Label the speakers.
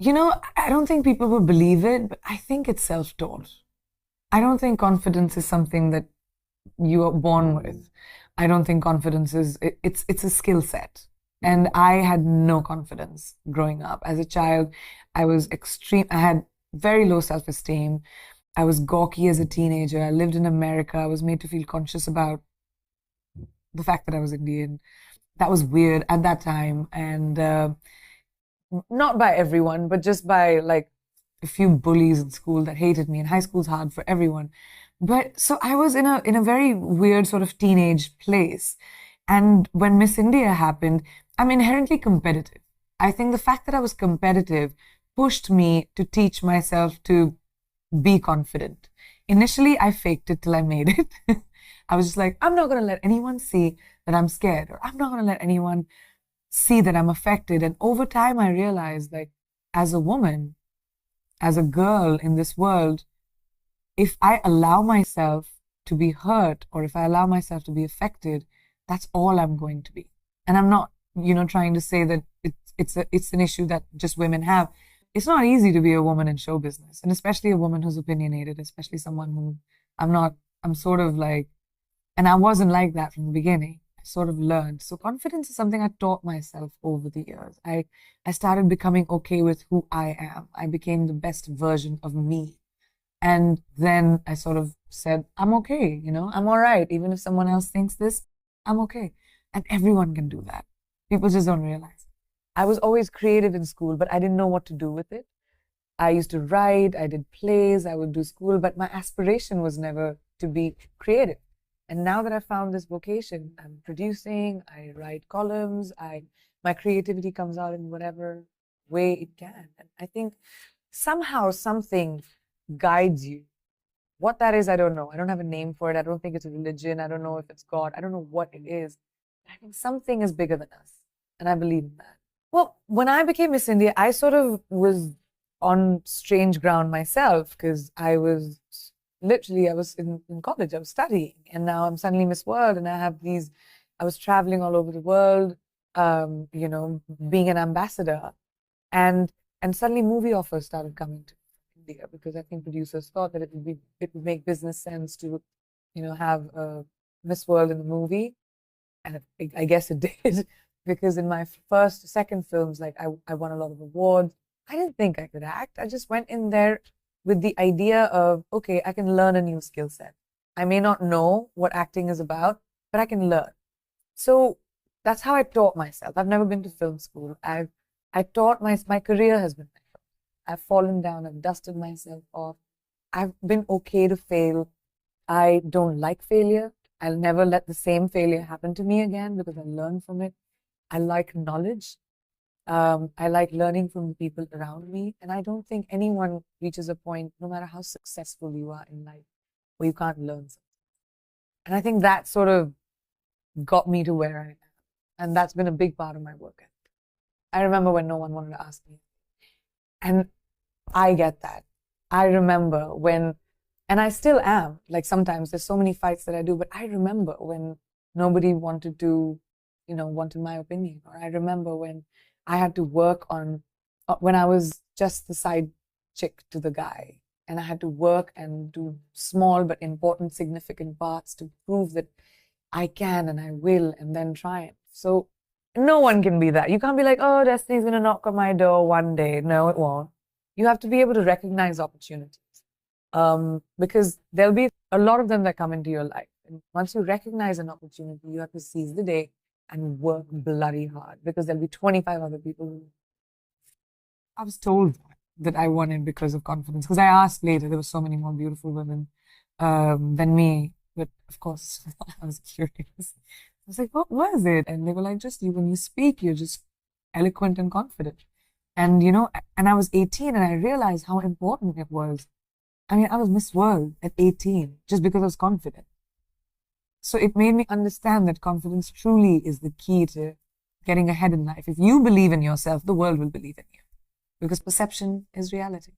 Speaker 1: I don't think people will believe it, but I think it's self-taught. I don't think confidence is something that you are born with. I don't think confidence is it's a skill set. And I had no confidence growing up. As a child, I was extreme. I had very low self-esteem. I was gawky as a teenager. I lived in America. I was made to feel conscious about the fact that I was Indian. That was weird at that time. And not by everyone, but just by like a few bullies in school that hated me. And high school's hard for everyone. But so I was in a very weird sort of teenage place. And when Miss India happened, I'm inherently competitive. I think the fact that I was competitive pushed me to teach myself to be confident. Initially, I faked it till I made it. I was just like, I'm not going to let anyone see that I'm scared, or I'm not going to let anyone see that I'm affected. And over time, I realized, like, as a woman, as a girl in this world, if I allow myself to be hurt, or if I allow myself to be affected, that's all I'm going to be. And I'm not, trying to say that it's an issue that just women have. It's not easy to be a woman in show business, and especially a woman who's opinionated, especially someone who I'm sort of like, and I wasn't like that from the beginning. I sort of learned. So confidence is something I taught myself over the years. I started becoming okay with who I am. I became the best version of me. And then I sort of said, I'm okay, I'm all right. Even if someone else thinks this, I'm okay. And everyone can do that. People just don't realize. I was always creative in school, but I didn't know what to do with it. I used to write, I did plays, I would do school, but my aspiration was never to be creative. And now that I found this vocation, I'm producing, I write columns, my creativity comes out in whatever way it can. And I think somehow something guides you. What that is, I don't know. I don't have a name for it. I don't think it's a religion. I don't know if it's God. I don't know what it is. I think something is bigger than us. And I believe in that. Well, when I became Miss India, I sort of was on strange ground myself, because I was in college, I was studying, and now I'm suddenly Miss World, and I was traveling all over the world, being an ambassador, and suddenly movie offers started coming to India, because I think producers thought that it would make business sense to, have a Miss World in the movie, and I guess it did, because in my second films, like I won a lot of awards. I didn't think I could act. I just went in there with the idea of, okay, I can learn a new skill set. I may not know what acting is about, but I can learn. So that's how I taught myself. I've never been to film school. I taught my career has been my film. I've fallen down, I've dusted myself off. I've been okay to fail. I don't like failure. I'll never let the same failure happen to me again, because I learn from it. I like knowledge. I like learning from the people around me. And I don't think anyone reaches a point, no matter how successful you are in life, where you can't learn something. And I think that sort of got me to where I am. And that's been a big part of my work ethic. I remember when no one wanted to ask me. And I get that. I remember when, and I still am, like sometimes there's so many fights that I do, but I remember when nobody wanted my opinion. Or I remember when I had to work on, when I was just the side chick to the guy, and I had to work and do small but important, significant parts to prove that I can and I will, and then triumph. So no one can be that. You can't be like, oh, destiny's going to knock on my door one day. No, it won't. You have to be able to recognize opportunities, because there'll be a lot of them that come into your life. And once you recognize an opportunity, you have to seize the day and work bloody hard, because there'll be 25 other people who... I was told that I won it because of confidence, because I asked later. There were so many more beautiful women than me, but of course I was curious. I was like, what was it? And they were like, just you, when you speak, you're just eloquent and confident. And and I was 18, and I realized how important it was. I mean, I was Miss World at 18 just because I was confident. So it made me understand that confidence truly is the key to getting ahead in life. If you believe in yourself, the world will believe in you, because perception is reality.